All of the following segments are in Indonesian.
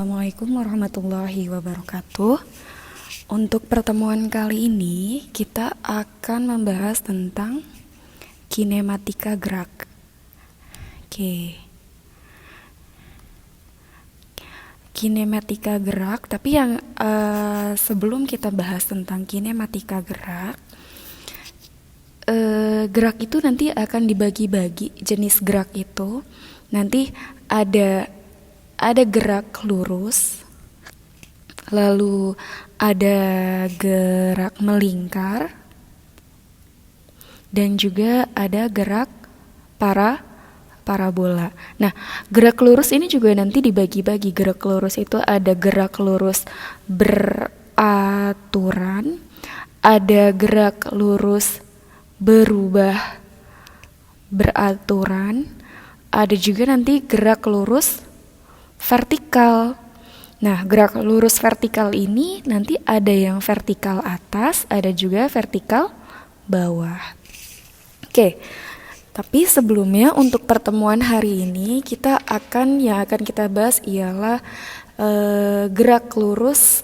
Assalamualaikum warahmatullahi wabarakatuh. Untuk pertemuan kali ini kita akan membahas tentang kinematika gerak. Kinematika gerak, tapi yang sebelum kita bahas tentang kinematika gerak, gerak itu nanti akan dibagi-bagi. Jenis gerak itu nanti ada gerak lurus, lalu ada gerak melingkar, dan juga ada gerak parabola. Nah, gerak lurus ini juga nanti dibagi-bagi. Gerak lurus itu ada gerak lurus beraturan, ada gerak lurus berubah beraturan, ada juga nanti gerak lurus vertikal. Nah, gerak lurus vertikal ini nanti ada yang vertikal atas, ada juga vertikal bawah. Tapi sebelumnya untuk pertemuan hari ini yang akan kita bahas ialah gerak lurus,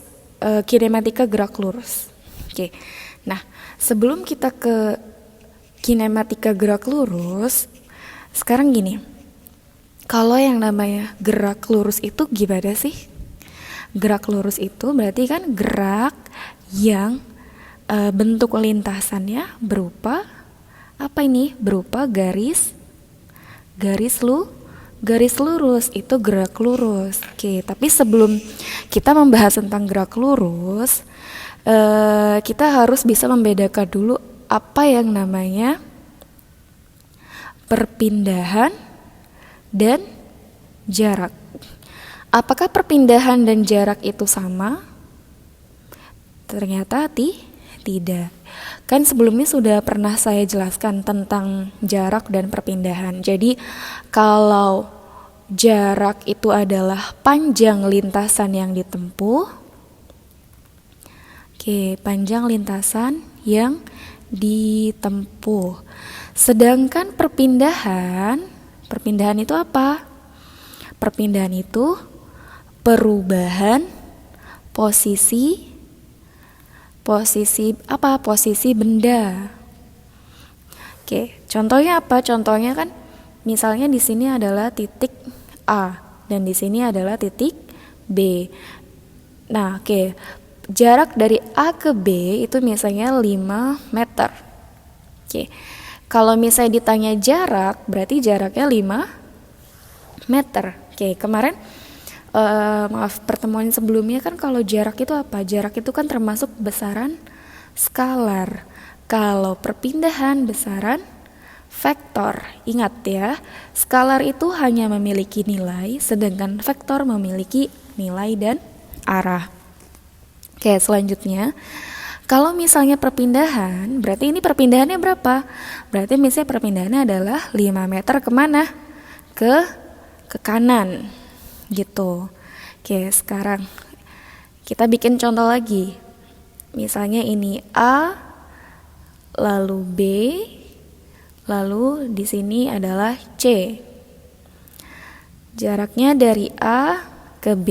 kinematika gerak lurus. Nah, sebelum kita ke kinematika gerak lurus, sekarang gini. Kalau yang namanya gerak lurus itu gimana sih? Gerak lurus itu berarti kan gerak yang bentuk lintasannya berupa apa ini? Berupa garis lurus, itu gerak lurus. Tapi sebelum kita membahas tentang gerak lurus, kita harus bisa membedakan dulu apa yang namanya perpindahan dan jarak. Apakah perpindahan dan jarak itu sama? Ternyata tidak. Kan sebelumnya sudah pernah saya jelaskan tentang jarak dan perpindahan. Jadi kalau jarak itu adalah panjang lintasan yang ditempuh. Panjang lintasan yang ditempuh. Sedangkan perpindahan itu apa? Perpindahan itu perubahan posisi benda. Contohnya apa? Contohnya kan misalnya di sini adalah titik A dan di sini adalah titik B. Nah, jarak dari A ke B itu misalnya 5 meter. Kalau misalnya ditanya jarak, berarti jaraknya 5 meter. Kemarin pertemuan sebelumnya kan kalau jarak itu apa? Jarak itu kan termasuk besaran skalar. Kalau perpindahan besaran vektor. Ingat ya, skalar itu hanya memiliki nilai, sedangkan vektor memiliki nilai dan arah. Selanjutnya, kalau misalnya perpindahan, berarti ini perpindahannya berapa? Berarti misalnya perpindahannya adalah 5 meter kemana? Ke kanan gitu. Sekarang kita bikin contoh lagi. Misalnya ini A, lalu B, lalu di sini adalah C. Jaraknya dari A ke B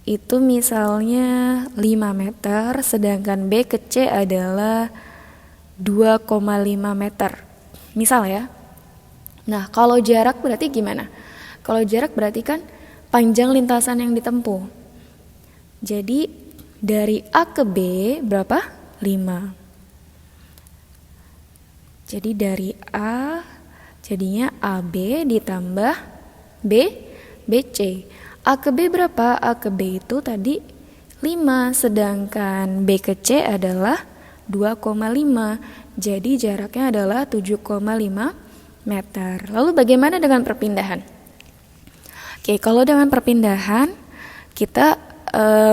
itu misalnya 5 meter, sedangkan B ke C adalah 2,5 meter. Misal ya. Nah, kalau jarak berarti gimana? Kalau jarak berarti kan panjang lintasan yang ditempuh. Jadi dari A ke B berapa? 5. Jadi dari A jadinya AB ditambah BC. A ke B berapa? A ke B itu tadi 5, sedangkan B ke C adalah 2,5. Jadi jaraknya adalah 7,5 meter. Lalu bagaimana dengan perpindahan? Kalau dengan perpindahan kita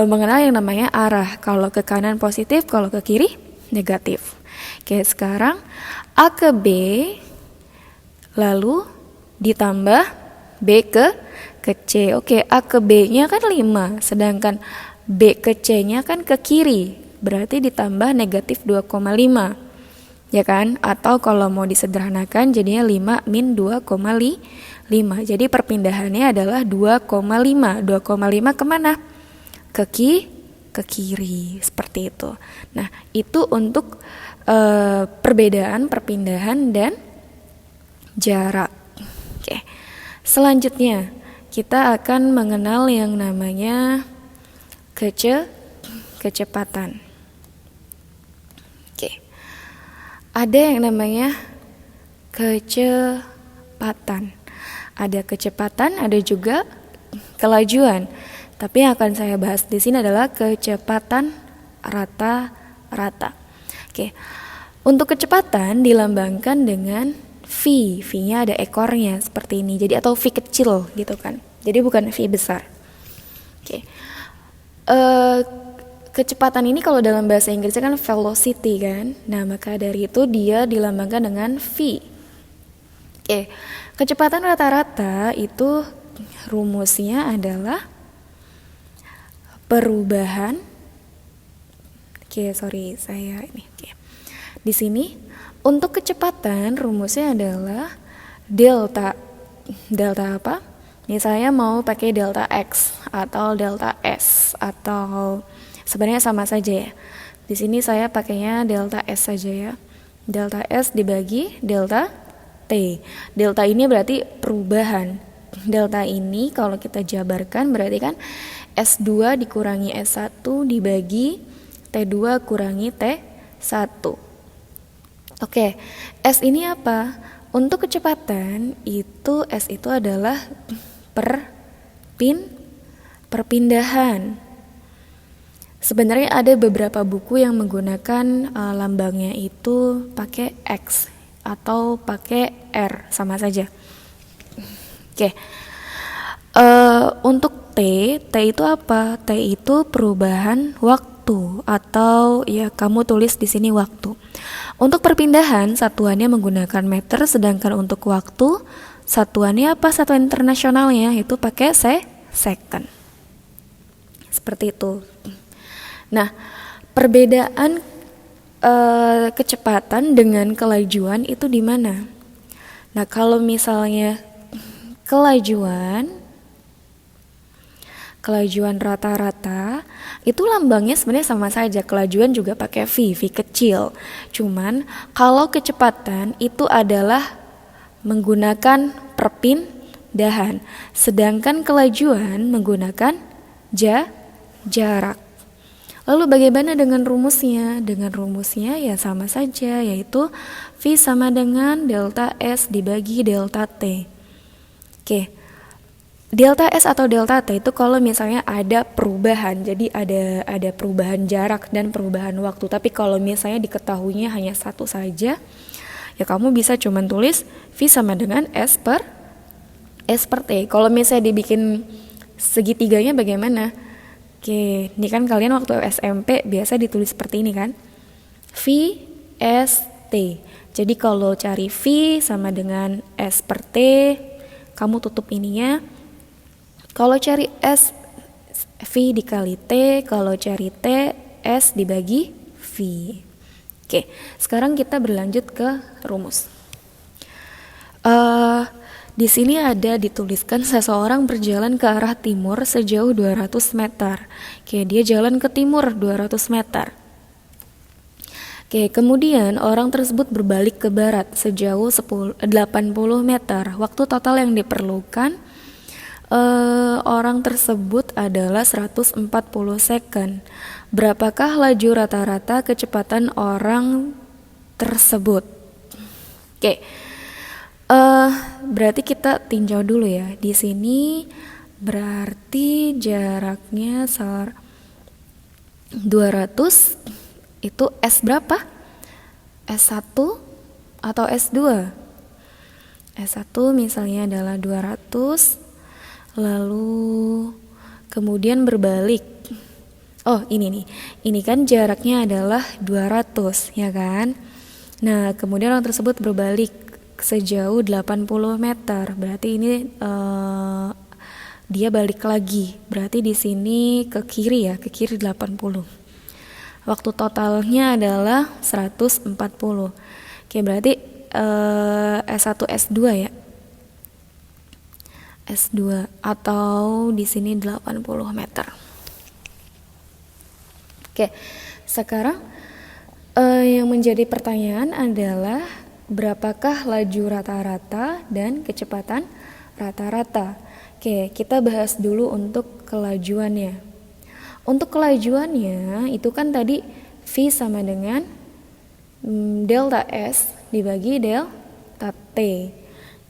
mengenal yang namanya arah. Kalau ke kanan positif, kalau ke kiri negatif. Sekarang A ke B lalu ditambah B ke C. A ke B-nya kan 5, sedangkan B ke C-nya kan ke kiri, berarti ditambah negatif 2,5. ya kan? Atau kalau mau disederhanakan jadinya 5 min 2,5. Jadi perpindahannya adalah 2,5. 2,5 kemana? Ke kiri, seperti itu. Nah, itu untuk perbedaan perpindahan dan jarak. Oke. Selanjutnya, kita akan mengenal yang namanya kecepatan. Oke. Ada yang namanya kecepatan. Ada kecepatan, ada juga kelajuan. Tapi yang akan saya bahas di sini adalah kecepatan rata-rata. Oke. Untuk kecepatan dilambangkan dengan V. V-nya ada ekornya seperti ini. Jadi atau V kecil gitu kan. Jadi bukan V besar. Oke. Kecepatan ini kalau dalam bahasa Inggrisnya kan velocity kan. Nah, maka dari itu dia dilambangkan dengan V. Oke. Kecepatan rata-rata itu rumusnya adalah perubahan. Di sini untuk kecepatan rumusnya adalah delta. Delta apa? Misalnya mau pakai delta X atau delta S atau sebenarnya sama saja ya. Di sini saya pakainya delta S saja ya. Delta S dibagi delta T. Delta ini berarti perubahan. Delta ini kalau kita jabarkan berarti kan S2 dikurangi S1 dibagi T2 kurangi T1. Oke, S ini apa? Untuk kecepatan itu S itu adalah perpindahan. Sebenarnya ada beberapa buku yang menggunakan lambangnya itu pakai X atau pakai R, sama saja. Oke. Untuk T itu apa? T itu perubahan waktu atau ya kamu tulis di sini waktu. Untuk perpindahan satuannya menggunakan meter, sedangkan untuk waktu satuannya apa? Satuan internasionalnya itu pakai second. Seperti itu. Nah, perbedaan kecepatan dengan kelajuan itu di mana? Nah, kalau misalnya kelajuan rata-rata itu lambangnya sebenarnya sama saja. Kelajuan juga pakai V kecil. Cuman kalau kecepatan itu adalah menggunakan perpindahan, sedangkan kelajuan menggunakan jarak. Lalu bagaimana dengan rumusnya? Dengan rumusnya ya sama saja, yaitu V sama dengan delta S dibagi delta T. Oke. Delta S atau delta T itu kalau misalnya ada perubahan, jadi ada perubahan jarak dan perubahan waktu. Tapi kalau misalnya diketahuinya hanya satu saja, ya kamu bisa cuman tulis V sama dengan S per T. Kalau misalnya dibikin segitiganya bagaimana? Oke, ini kan kalian waktu SMP biasa ditulis seperti ini kan? V S T. Jadi kalau cari V sama dengan S per T, kamu tutup ininya. Kalau cari S, V dikali T. Kalau cari T, S dibagi V. Oke, sekarang kita berlanjut ke rumus. Di sini ada dituliskan seseorang berjalan ke arah timur sejauh 200 meter. Oke, dia jalan ke timur 200 meter. Oke, kemudian orang tersebut berbalik ke barat sejauh 80 meter. Waktu total yang diperlukan orang tersebut adalah 140 second. Berapakah laju rata-rata kecepatan orang tersebut? Oke. Berarti kita tinjau dulu ya. Di sini berarti jaraknya 200 itu S berapa? S1 atau S2? S1 misalnya adalah 200. Lalu kemudian berbalik. Oh, ini nih. Ini kan jaraknya adalah 200, ya kan? Nah, kemudian orang tersebut berbalik sejauh 80 meter. Berarti ini dia balik lagi. Berarti di sini ke kiri ya, ke kiri 80. Waktu totalnya adalah 140. Oke, berarti S1 S2 ya. S2 atau di sini 80 meter. Oke, sekarang yang menjadi pertanyaan adalah berapakah laju rata-rata dan kecepatan rata-rata. Oke, kita bahas dulu untuk kelajuannya. Untuk kelajuannya itu kan tadi V sama dengan delta S dibagi delta T.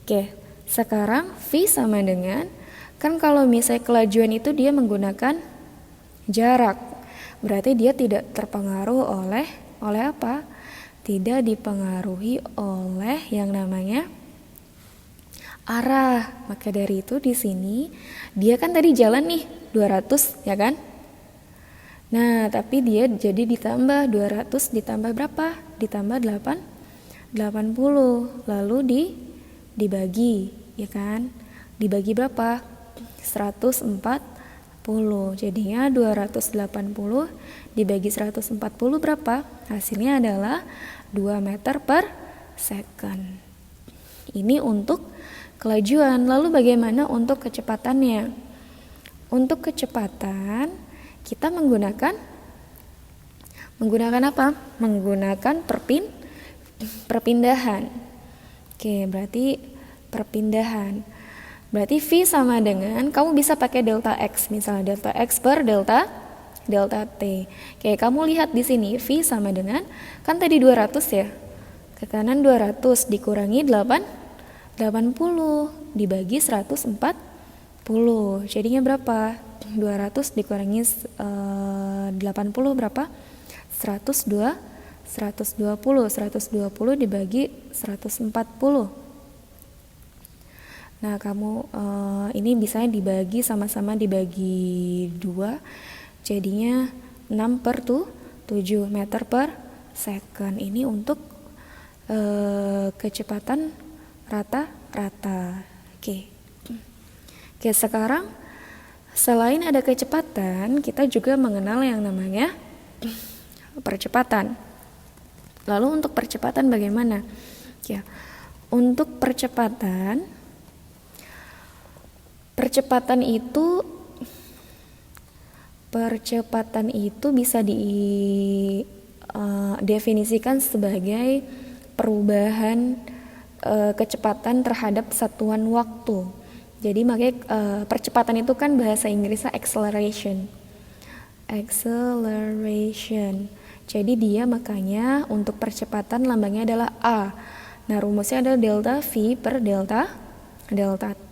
Oke, sekarang V sama dengan, kan kalau misalnya kelajuan itu dia menggunakan jarak, berarti dia tidak terpengaruh oleh apa? Tidak dipengaruhi oleh yang namanya arah. Maka dari itu di sini dia kan tadi jalan nih 200 ya kan? Nah, tapi dia jadi ditambah 200 ditambah berapa? Ditambah 80. Lalu dibagi, ya kan? Dibagi berapa? 140. Jadinya 280 dibagi 140 berapa? Hasilnya adalah 2 meter per second. Ini untuk kelajuan. Lalu bagaimana untuk kecepatannya? Untuk kecepatan kita menggunakan apa? Menggunakan perpindahan. Oke, berarti perpindahan. Berarti V sama dengan, kamu bisa pakai delta X, misalnya delta X per delta T. Oke, kamu lihat di sini V sama dengan, kan tadi 200 ya. Ke kanan 200 dikurangi 80 dibagi 140. Jadinya berapa? 200 dikurangi 80 berapa? 120 dibagi 140. Nah, kamu ini bisa dibagi sama-sama dibagi 2, jadinya 6 per 7 meter per second. Ini untuk kecepatan rata-rata. Oke, sekarang selain ada kecepatan, kita juga mengenal yang namanya percepatan. Lalu untuk percepatan bagaimana? Ya, untuk percepatan itu bisa didefinisikan sebagai perubahan kecepatan terhadap satuan waktu. Jadi makanya percepatan itu kan bahasa Inggrisnya acceleration. Jadi dia makanya untuk percepatan lambangnya adalah A. Nah, rumusnya adalah delta V per delta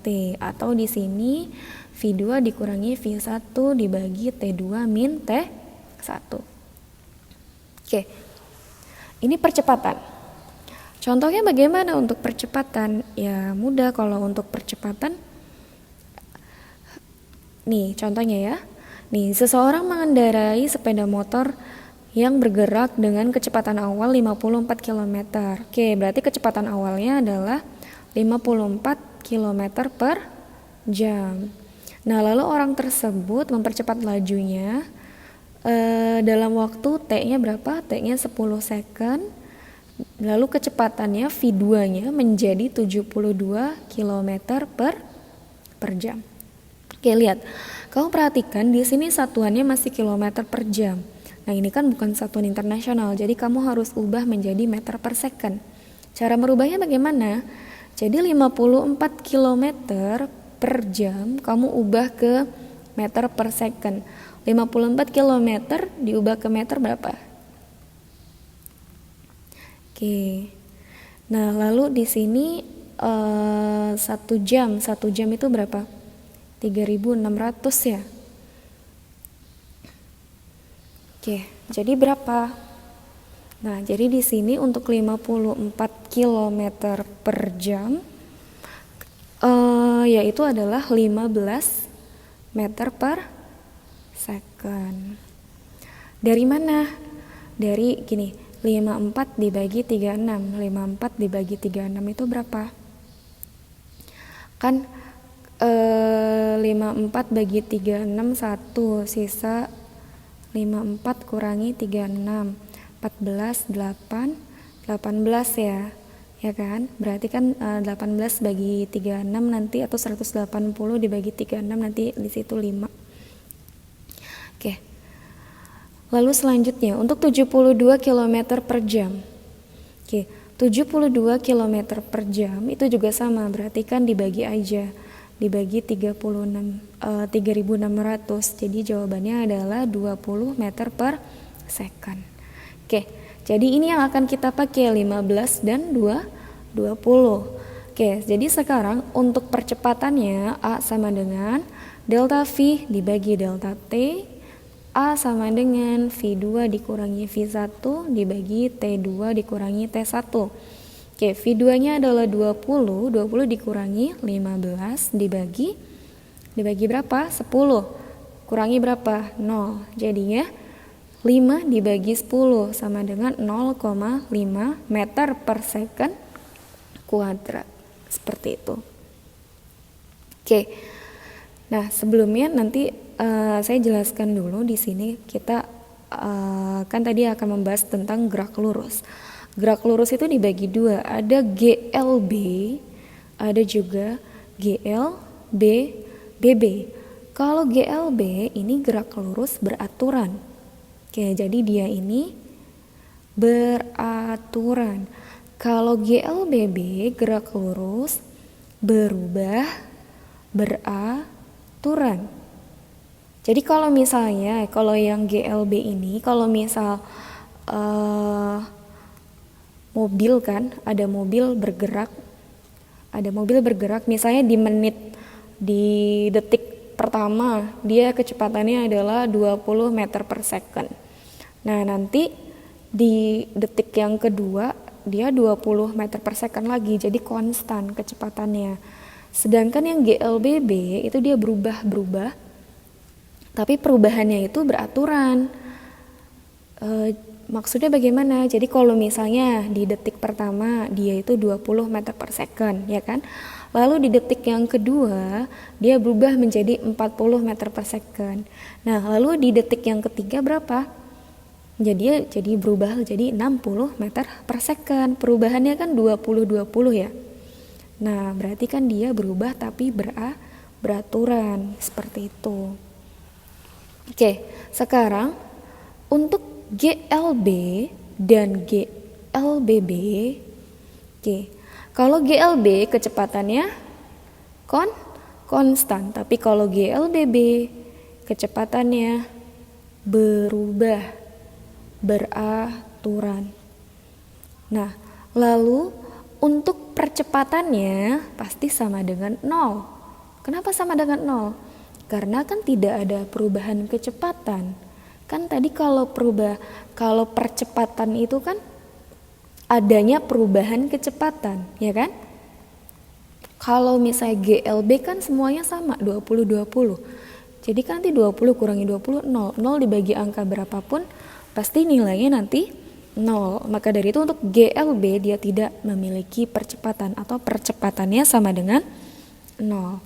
T, atau di sini V2 dikurangi V1 dibagi T2 min T1. Oke. Ini percepatan. Contohnya bagaimana untuk percepatan? Ya mudah kalau untuk percepatan. Nih, contohnya ya. Nih, seseorang mengendarai sepeda motor yang bergerak dengan kecepatan awal 54 km. Oke, berarti kecepatan awalnya adalah 54 km per jam. Nah, lalu orang tersebut mempercepat lajunya dalam waktu T-nya berapa? T-nya 10 second. Lalu kecepatannya V2-nya menjadi 72 km per jam. Oke, lihat. Kamu perhatikan di sini satuannya masih kilometer per jam. Nah, ini kan bukan satuan internasional, jadi kamu harus ubah menjadi meter per second. Cara merubahnya bagaimana? Jadi 54 km per jam kamu ubah ke meter per second. 54 km diubah ke meter berapa? Oke. Nah, lalu di sini 1 jam itu berapa? 3.600 ya. Oke, jadi berapa? Nah, jadi di sini untuk 54 km per jam yaitu adalah 15 meter per second. Dari mana? Dari gini, 54 dibagi 36. 54 dibagi 36 itu berapa? Kan 54 bagi 36 1, sisa 54 kurangi 36, 14, 8, 18 ya. Ya kan? Berarti kan 18 bagi 36 nanti, atau 180 dibagi 36 nanti di situ 5. Oke. Lalu selanjutnya untuk 72 km per jam. Oke, 72 km per jam itu juga sama, berarti kan dibagi aja. Dibagi 3600. Jadi jawabannya adalah 20 meter per second. Oke, jadi ini yang akan kita pakai 15 dan 20. Oke, jadi sekarang untuk percepatannya A sama dengan delta V dibagi delta T. A sama dengan V2 dikurangi V1 dibagi T2 dikurangi T1. Oke, V2-nya adalah 20 dikurangi 15 dibagi berapa? 10. Kurangi berapa? 0. Jadinya 5 dibagi 10 sama dengan 0,5 meter per second kuadrat. Seperti itu. Oke. Nah, sebelumnya nanti saya jelaskan dulu di sini. Kita kan tadi akan membahas tentang gerak lurus. Gerak lurus itu dibagi dua, ada GLB, ada juga GLBB. Kalau GLB ini gerak lurus beraturan. Oke, jadi dia ini beraturan. Kalau GLBB gerak lurus berubah beraturan. Jadi kalau misalnya, kalau yang GLB ini, kalau misal mobil kan, ada mobil bergerak misalnya di detik pertama, dia kecepatannya adalah 20 meter per second. Nah, nanti di detik yang kedua, dia 20 meter per second lagi, jadi konstan kecepatannya. Sedangkan yang GLBB itu dia berubah, tapi perubahannya itu beraturan. Maksudnya bagaimana? Jadi kalau misalnya di detik pertama dia itu 20 meter per second, ya kan? Lalu di detik yang kedua dia berubah menjadi 40 meter per second. Nah, lalu di detik yang ketiga berapa? Jadi berubah jadi 60 meter per second. Perubahannya kan 20 ya. Nah, berarti kan dia berubah tapi beraturan, seperti itu. Oke, sekarang untuk GLB dan GLBB. Oke, kalau GLB kecepatannya konstan, tapi kalau GLBB kecepatannya berubah beraturan. Nah, lalu untuk percepatannya pasti sama dengan 0. Kenapa sama dengan 0? Karena kan tidak ada perubahan kecepatan. Kan tadi kalau percepatan itu kan adanya perubahan kecepatan, ya kan? Kalau misalnya GLB kan semuanya sama, 20. Jadi kan nanti 20 kurangi 20, 0. 0 dibagi angka berapapun pasti nilainya nanti 0. Maka dari itu untuk GLB dia tidak memiliki percepatan atau percepatannya sama dengan 0.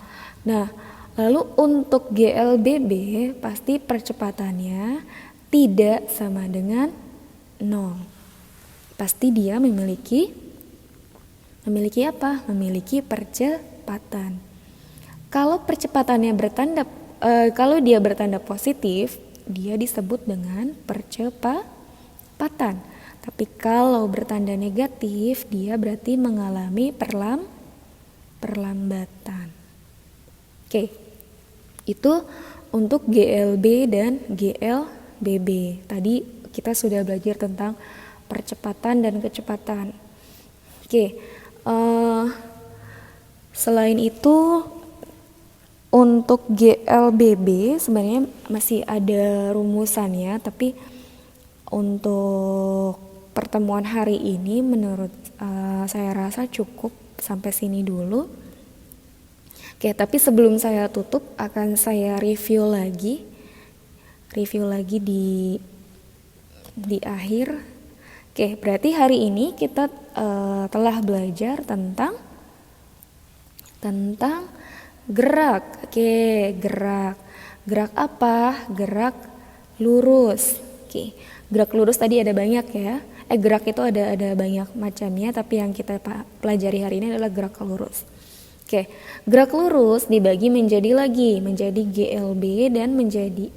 Nah, lalu untuk GLBB pasti percepatannya tidak sama dengan 0. Pasti dia memiliki apa? Memiliki percepatan. Kalau percepatannya kalau dia bertanda positif, dia disebut dengan percepatan. Tapi kalau bertanda negatif, dia berarti mengalami perlambatan. Oke, itu untuk GLB dan GLBB. Tadi kita sudah belajar tentang percepatan dan kecepatan. Oke, selain itu untuk GLBB sebenarnya masih ada rumusannya, tapi untuk pertemuan hari ini menurut saya rasa cukup sampai sini dulu. Oke, tapi sebelum saya tutup akan saya review lagi di akhir. Oke, berarti hari ini kita telah belajar tentang gerak. Oke, gerak apa? Gerak lurus. Oke, gerak lurus tadi ada banyak ya. Gerak itu ada banyak macamnya, tapi yang kita pelajari hari ini adalah gerak lurus. Oke, gerak lurus dibagi menjadi GLB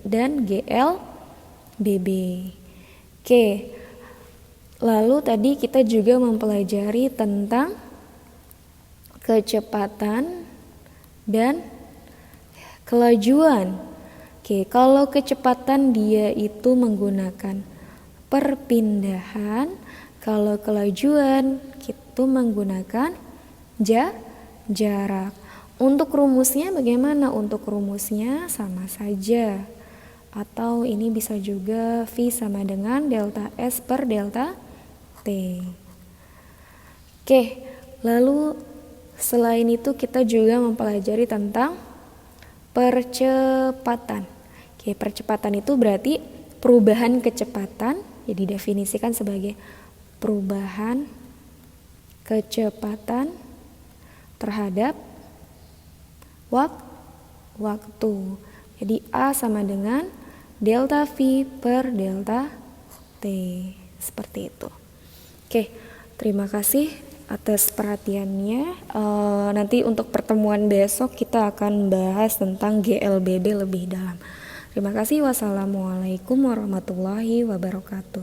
dan GLBB. Oke. Lalu tadi kita juga mempelajari tentang kecepatan dan kelajuan. Oke, kalau kecepatan dia itu menggunakan perpindahan, kalau kelajuan itu menggunakan jarak. Untuk rumusnya bagaimana? Untuk rumusnya sama saja. Atau ini bisa juga V sama dengan delta S per delta T. Oke, lalu selain itu kita juga mempelajari tentang percepatan. Oke, percepatan itu berarti perubahan kecepatan, jadi definisikan sebagai perubahan kecepatan terhadap waktu. Jadi A sama dengan delta V per delta T, seperti itu. Oke, terima kasih atas perhatiannya. Nanti untuk pertemuan besok kita akan bahas tentang GLBB lebih dalam. Terima kasih. Wassalamualaikum warahmatullahi wabarakatuh.